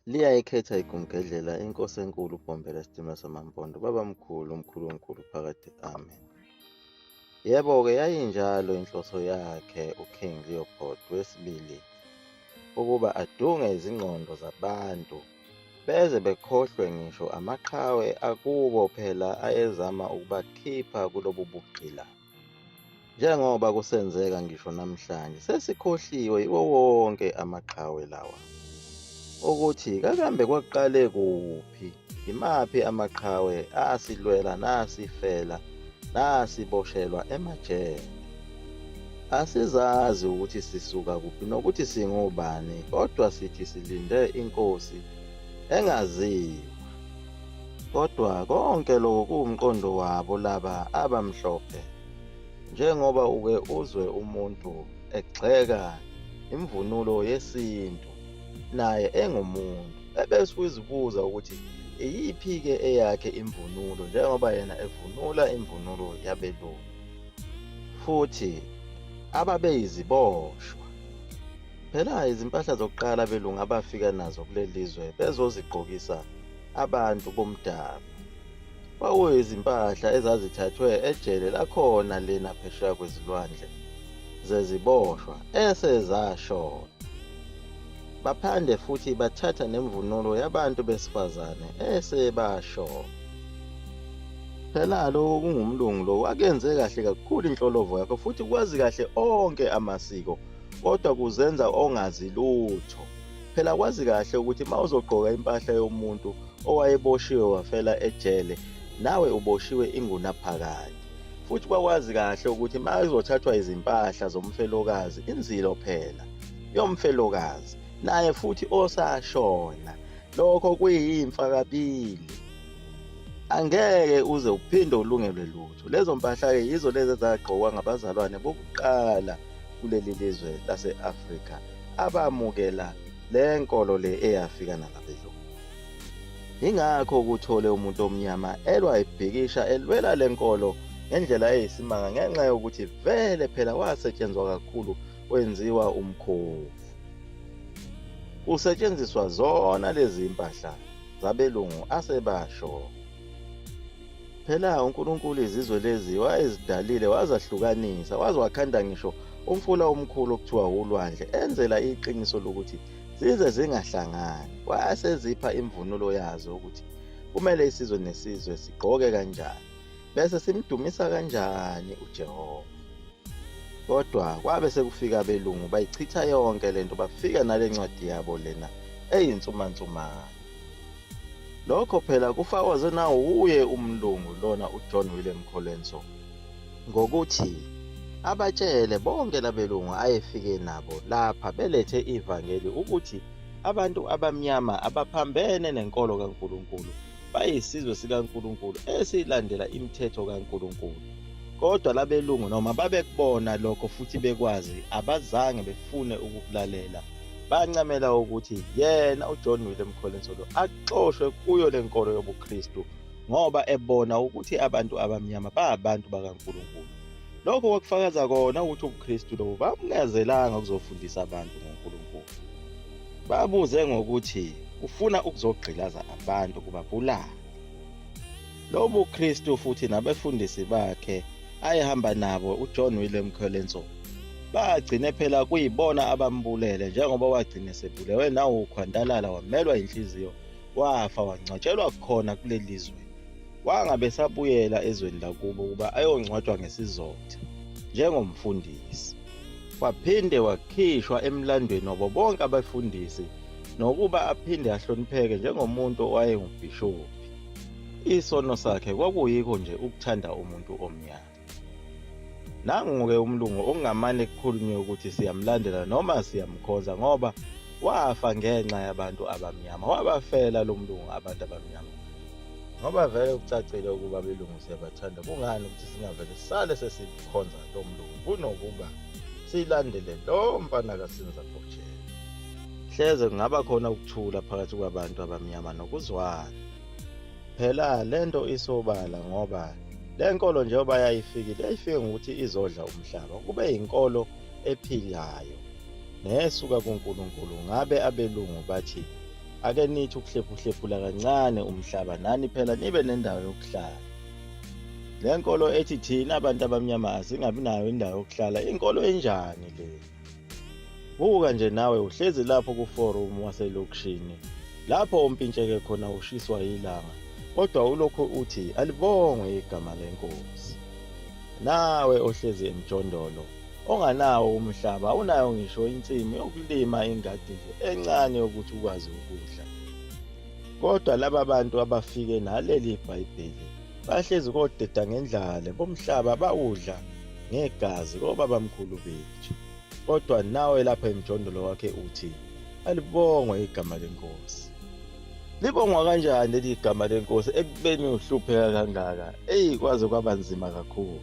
Liyayikhetha igumgedlela inkosi enkulu uBombela isitimela samampondo babamkhulu umkhulunkulu phakathi amen. Yebo-ke yayinjalo inhloso yakhe uKing Leopold II ukuba adunge izingqondo zabantu beze bekhohlwe ngisho amaqhawe akubo phela ayezama ukubakhipha kulobu bugqila. Njengoba kusenzeka ngisho namhlanje sesikhohliwe yiwo wonke amaqhawe lawa ukuthi kakambe kwaqale kuphi, imaphi amaqhawe asilwela nasifela nasiboshelwa emajele. Asizazi ukuthi sisuka kuphi nokuthi singobani, kodwa sithi silinde inkosi engaziwa. Kodwa konke lokho kuwumqondo wabo laba abamhlophe. Njengoba uke uzwe umuntu egxeka imvunulo yesintu naye engumuntu ebese uzibuza ukuthi iyiphi-ke eyakhe imvunulo njengoba yena evunula imvunulo yabelungu futhi ababeyiziboshwa. Phela izimpahla zokuqala abelungu abafika nazo kuleli lizwe bezozigqokisa abantu bomdabu kwakuyizimpahla ezazithathwe ejele lakhona lena phesheya kwezilwandle zeziboshwa esezashona. Baphinde futhi bathatha nemvunulo yabantu besifazane esebashona. Phela lokho kungumlungu lo wakenze kahle kakhulu inhlolovo yakho futhi kwazi kahle onke amasiko kodwa kuzenza ongazi lutho. Phela kwazi kahle ukuthi mawuzogqoka impahla yomuntu owayeboshiwe wafela ejele nawe uboshiwe ingunaphakade. Futhi kwakwazi kahle ukuthi mawuzothathwa izimpahla zomfelokazi inzilo phela yomfelokazi naye futhi osashona lokho kuyimfa kabili. Angeke uze uphinde ulungelwe lutho. Lezo mpahla-ke yizo lezi ezagqokwa ngabazalwane bokuqala kuleli lizwe lase-Afrika abamukela le nkolo le eyafika nabelungu. Yingakho kuthole umuntu omnyama elwa ebhikisha elwela le nkolo ngendlela eyisimanga ngenxa yokuthi vele phela wasetshenzwa kakhulu wenziwa umkhofu. Kusetshenziswa zona lezi impahla zabelungu asebasho. Phela uNkulunkulu izizwe lezi wayezidalile wazahlukanisa wakhanda ngisho umfula omkhulu okuthiwa ulwandle enzela iqiniso lokuthi zize zingahlangani. Wasezipha imvunulo yazo ukuthi kumele isizwe nesizwe sigqoke kanjani bese simdumisa kanjani uJehova. Kodwa kwabe sekufika abelungu bayichitha yonke lento bafika nale ncwadi yabo lena eyinsumansumane. Lokho phela kufakwaze nawo uye umlungu lona uJohn William Colenso ngokuthi abatshele bonke labelungu ayefike nabo lapha belethe ivangeli ukuthi abantu abamnyama abaphambene nenkolo kaNkulunkulu bayisizwe sikaNkulunkulu esilandela imithetho kaNkulunkulu. Kodwa labelungu noma babekubona lokho futhi bekwazi abazange befune ukulalela. Bancamela ukuthi yena uJohn William Colenso lo axoshwe kuyo le nkolo yobuKristu ngoba ebona ukuthi abantu abamnyama bayabantu bakaNkulunkulu. Lokho kwakufakaza kona ukuthi ubuKristu lobu bamngazelanga ukuzofundisa abantu ngoNkulunkulu. Babuze ngokuthi ufuna ukuzogqilaza abantu kubabulala. Lobu Kristu futhi nabefundisi bakhe ayehamba nabo uJohn William Colenso bagcine phela kuyibona abambulele njengoba wagcina sebulewe nawo ukhwantalala wamelwa inhliziyo wafa wangcwatshelwa khona kuleli lizwe. Wangabe sabuyela ezweni lakubo ukuba ayongcwatshwa ngesizotha njengomfundisi. Waphinde wakhishwa emlandweni wabo bonke abafundisi nokuba aphinde ahlonipheke njengomuntu owayengubhishophi. Isono sakhe kwakuyikho nje ukuthanda umuntu omnyama. Nangu-ke umlungu okungamane kukhulunywe ukuthi siyamlandela noma siyamkhoza ngoba wafa ngenxa yabantu abamnyama. Wabafela lo mlungu abantu abamnyama. Ngoba vele kucacile ukuba abelungu siyabathanda. Kungani ukuthi singavele sisale sesikhonza lo mlungu kunokuba silandele lo mfana kaSinza Botshela. Hleze kungaba khona ukuthula phakathi kwabantu abamnyama nokuzwana. Phela lento isobala ngoba le nkolo njengoba yayifike ngokuthi izodla umhlaba kube yinkolo ephilayo nesuka kuNkulunkulu. Ngabe abelungu bathi ake nithi ukuhlephuhlephula kancane umhlaba nani phela nibe nendawo yokuhlala. Le nkolo ethi thina abantu abamnyama asingabi nayo indawo yokuhlala inkolo enjani le? Buka nje nawe uhlezi lapho kuforum waselokishini lapho umpintsheke khona ushiswa ilanga, kodwa ulokhu uthi alibongwe igama lenkosi. Nawe ohlezi emjondolo onganawo umhlaba, unayo ngisho insimu yokulima ingadi nje encane yokuthi ukwazi ukudla. Kodwa laba bantu abafike naleli iBhayibheli bahlezi kodeda ngendlala bomhlaba bawudla ngegazi kobabamkhulu bethu. Kodwa nawe lapha emjondolo wakhe uthi alibongwe igama lenkosi. Libongwa kanjani leli igama lenkosi ekubeni uhlupheka kangaka? Kwaze kwaba nzima kakhulu.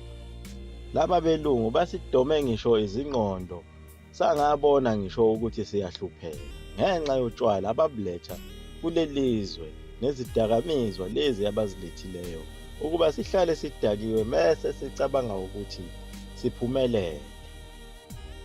Laba belungu basidome ngisho izingqondo, sangabona ngisho ukuthi siyahlupheka ngenxa yotshwala ababuletha kulelizwe nezidakamizwa lezi abazilethileyo ukuba sihlale sidakiwe mase sicabanga ukuthi siphumelele.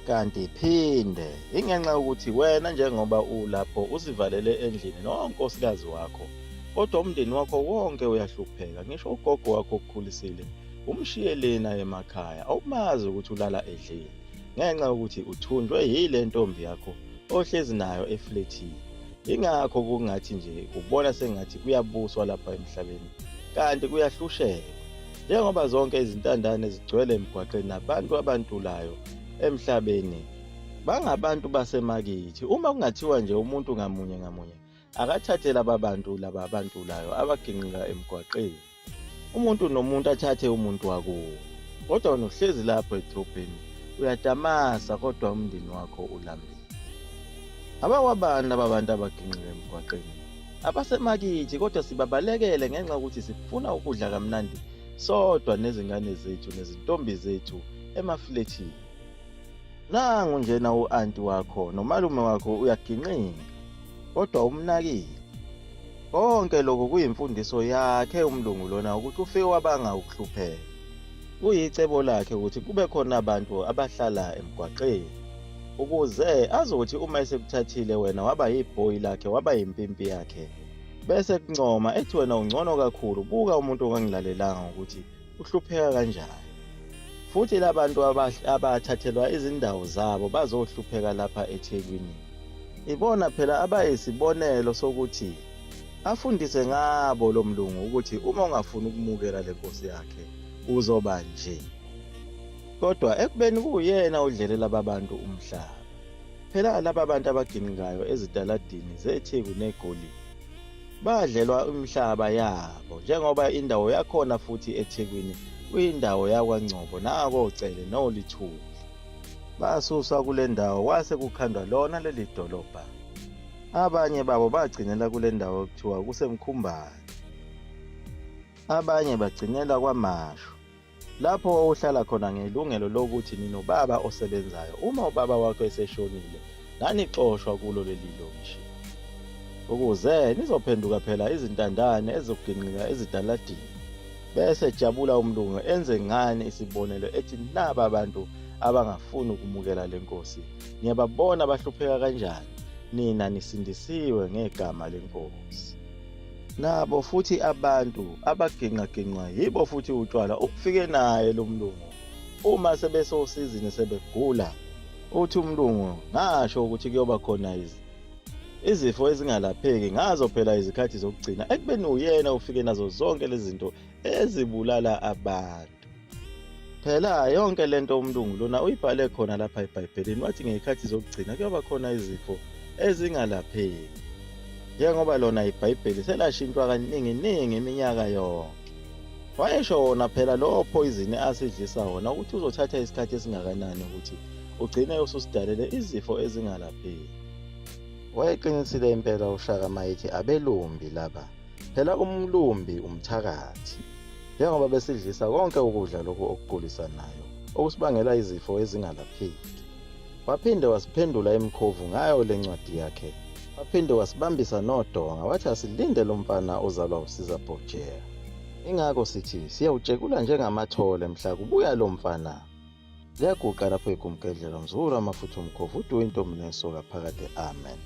Kanti phinde ingenxa ukuthi wena njengoba ulapho uzivalele endlini nonkosikazi wakho, kodwa umndeni wakho wonke uyahlupheka. Ngisho ugogo wakho okukhulisile umshiye lena emakhaya, awumazi ukuthi ulala edlini ngenxa yokuthi uthunjwe yile ntombi yakho ohlezi nayo efletini. Ingakho kungathi nje ubona sengathi kuyabuswa lapha emhlabeni, kanti kuyahlusheka. Njengoba zonke izintandane zigcwele emgwaqeni nabantu abantulayo emhlabeni bangabantu basemakithi, uma kungathiwa nje umuntu ngamunye ngamunye akathathe laba bantu laba abantulayo abaginqika emgwaqeni, umuntu nomuntu athathe umuntu wakuwo, kodwa wena uhlezi lapho edrobheni uyatamasa kodwa umndeni wakho ulambile. Abawabani laba bantu abaginqika emgwaqeni? Abasemakithi, kodwa sibabalekele ngenxa yokuthi sifuna ukudla kamnandi sodwa nezingane zethu nezintombi zethu emafletini. Nangu njena u-anti wakho nomalume wakho uyaginqika, kodwa umnakile. Konke lokho kuyimfundiso yakhe umlungu lona ukuthi ufike wabanga ukuhlupheka. Kuyicebo lakhe ukuthi kube khona abantu abahlala emgwaqeni ukuze azothi uma esekuthathile wena waba yibhoyi lakhe, waba yimpimpi yakhe, bese kuncoma ethi wena ungcono kakhulu. Buka umuntu ongangilalelanga ukuthi uhlupheka kanjani. Futhi labantu abathathelwa izindawo zabo bazohlupheka lapha eThekwini, ibona phela abayisibonelo sokuthi afundise ngabo lo mlungu ukuthi uma ungafuni ukumukela le nkosi yakhe uzoba nje. Kodwa ekubeni kuyena udlelela ababantu umhlaba. Phela laba bantu abaginqikayo ezitaladini zeTheku neGoli badlelwa umhlaba yabo, njengoba indawo yakhona futhi eThekwini kuyindawo yakwaNgcobo nakoCele noLithuli. Basuswa kule ndawo kwase kukhandwa lona leli dolobha. Abanye babo bagcinela kule ndawo ekuthiwa kuseMkhumbane, abanye bagcinela kwaMashu, lapho uhlala khona ngelungelo lokuthi ninobaba osebenzayo. Uma ubaba wakho eseshonile nanixoshwa kulo leli lokishi, ukuze nizophenduka phela izintandane ezokuginqika ezitaladini. Bese jabula umlungu enze ngani isibonelo ethi naba abantu abangafuni ukumukela le nkosi, niyababona bahlupheka kanjani, nina nisindisiwe ngegama lenkosi. Nabo futhi abantu abaginqaginqwa yibo futhi utshwala ukufike naye lo mlungu. Uma sebesosizini sebegula, uthi umlungu ngasho ukuthi kuyoba khona izifo ezingalapheki ngazo phela izikhathi zokugcina, ekubeni uyena ufike nazo zonke lezi zinto ezibulala abantu. Phela yonke lento umlungu lona uyibhale khona lapha eBhayibhelini, wathi ngezikhathi zokugcina kuyoba khona izifo ezingalapheki. Njengoba lona iBhayibheli selashintshwa kaningi iminyaka yonke. Wayesho wona phela lo poison asidlisa wona ukuthi uzothatha isikhathi esingakanani ukuthi ugcine ususidalele izifo ezingalapheki. Wayeqinisile impela uShaka mayithi abelumbi laba. Phela umlumbi umthakathi. Njengoba besidlisa konke ukudla lokho okugulisanayo okusibangela izifo ezingalapheki. Waphinde wasiphendula emkhovu ngayo lencwadi yakhe. Waphinde wasibambisa nodonga wathi asilinde lo mfana ozalwa usiza Bhojela. Ingakho sithi siyawutshekula njengamathole mhla kubuya lo mfana. Liyaguqa lapho igumkedlela mzulu amafutha omkhovu uDuwinto Mneso phakade. Amen.